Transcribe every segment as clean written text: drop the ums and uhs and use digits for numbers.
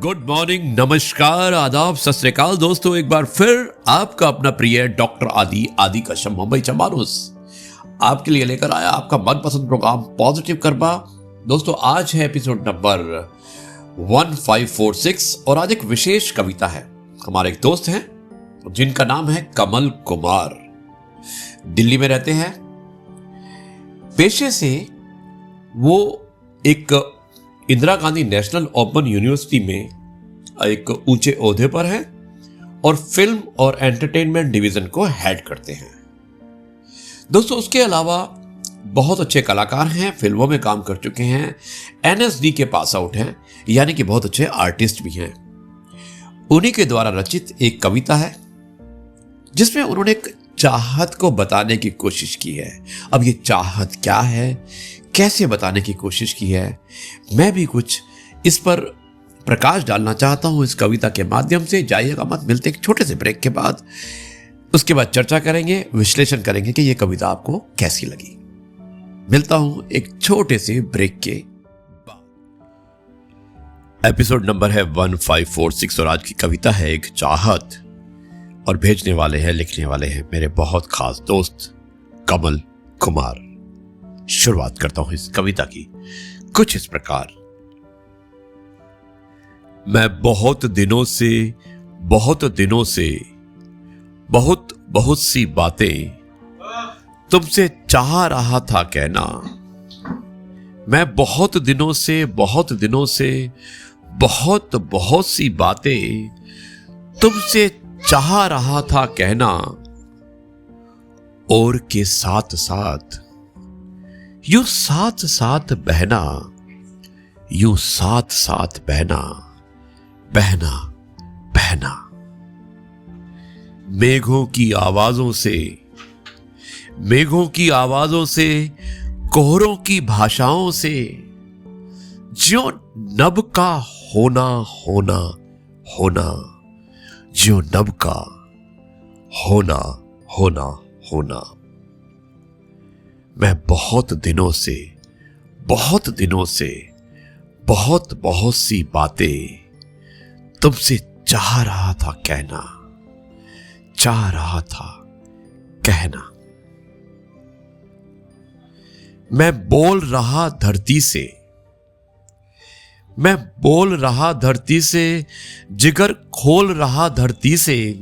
Good morning, नमस्कार, आदाब, सत श्री अकाल दोस्तों। एक बार फिर आपका अपना प्रिय डॉक्टर आदि कश्यप मुंबई चंबानुस आपके लिए लेकर आया आपका मनपसंद प्रोग्राम पॉजिटिव कर्मा। दोस्तों आज है एपिसोड नंबर 1546 और आज एक विशेष कविता है। हमारे एक दोस्त हैं जिनका नाम है कमल कुमार, दिल्ली में रहते हैं। पेशे से वो एक Indira Gandhi national open university में एक ऊंचे ओहदे पर है और फिल्म और एंटरटेनमेंट डिवीजन को हेड करते हैं। दोस्तों उसके अलावा बहुत अच्छे कलाकार हैं, फिल्मों में काम कर चुके हैं, एनएसडी के पास आउट हैं, यानी कि बहुत अच्छे आर्टिस्ट भी हैं। उन्हीं के द्वारा रचित एक कविता है जिसमें उन्होंने एक चाहत को बताने की कोशिश की है। अब ये चाहत क्या है, कैसे बताने की कोशिश की है, मैं भी कुछ इस पर प्रकाश डालना चाहता हूं इस कविता के माध्यम से। जाइएगा मत, मिलते एक छोटे से ब्रेक के बाद, उसके बाद चर्चा करेंगे, विश्लेषण करेंगे कि यह कविता आपको कैसी लगी। मिलता हूं एक छोटे से ब्रेक के बाद। एपिसोड नंबर है 1546 और आज की कविता है एक चाहत और भेजने वाले हैं, लिखने वाले हैं मेरे बहुत खास दोस्त कमल कुमार। शुरुआत करता हूं इस कविता की कुछ इस प्रकार। मैं बहुत सी बातें तुमसे चाह रहा था कहना। मैं बहुत सी बातें तुमसे चाह रहा था कहना, और के साथ साथ यूं साथ साथ बहना, बहना मेघों की आवाजों से, कोहरों की भाषाओं से, ज्यों नभ का होना, ज्यों नभ का होना। मैं बहुत दिनों से बहुत सी बातें तुमसे चाह रहा था कहना। मैं बोल रहा धरती से, जिगर खोल रहा धरती से,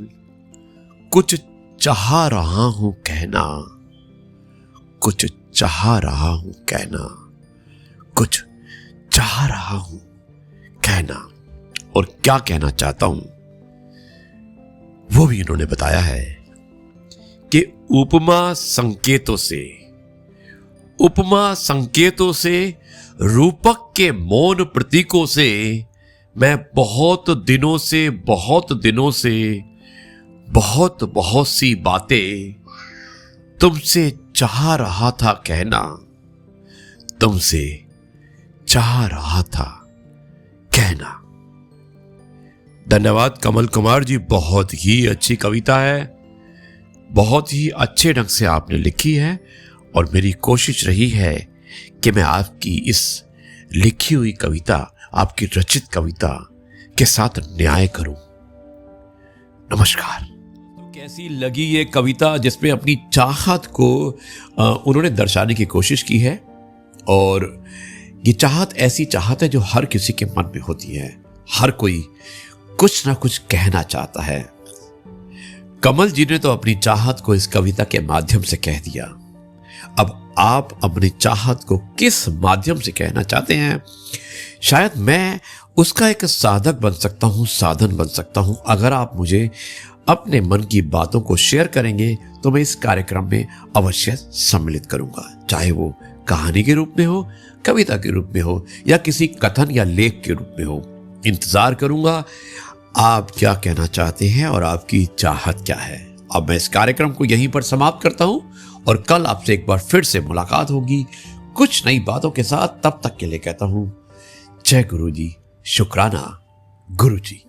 कुछ चाह रहा हूं कहना, कुछ चाह रहा हूं कहना। और क्या कहना चाहता हूं वो भी इन्होंने बताया है कि उपमा संकेतों से, रूपक के मौन प्रतीकों से, मैं बहुत दिनों से बहुत सी बातें तुमसे चाह रहा था कहना, तुमसे चाह रहा था कहना। धन्यवाद कमल कुमार जी, बहुत ही अच्छी कविता है, बहुत ही अच्छे ढंग से आपने लिखी है और मेरी कोशिश रही है कि मैं आपकी इस लिखी हुई कविता, आपकी रचित कविता के साथ न्याय करूं। नमस्कार। कैसी लगी ये कविता जिसमें अपनी चाहत को उन्होंने दर्शाने की कोशिश की है। और ये चाहत ऐसी चाहत है जो हर किसी के मन में होती है, हर कोई कुछ ना कुछ कहना चाहता है। कमल जी ने तो अपनी चाहत को इस कविता के माध्यम से कह दिया। अब आप अपनी चाहत को किस माध्यम से कहना चाहते हैं, शायद मैं उसका एक साधक बन सकता हूं, साधन बन सकता हूं। अगर आप मुझे अपने मन की बातों को शेयर करेंगे तो मैं इस कार्यक्रम में अवश्य सम्मिलित करूंगा, चाहे वो कहानी के रूप में हो, कविता के रूप में हो, या किसी कथन या लेख के रूप में हो। इंतजार करूंगा आप क्या कहना चाहते हैं और आपकी चाहत क्या है। अब मैं इस कार्यक्रम को यहीं पर समाप्त करता हूं और कल आपसे एक बार फिर से मुलाकात होगी कुछ नई बातों के साथ। तब तक के लिए कहता हूं जय गुरु जी, शुक्राना गुरु जी।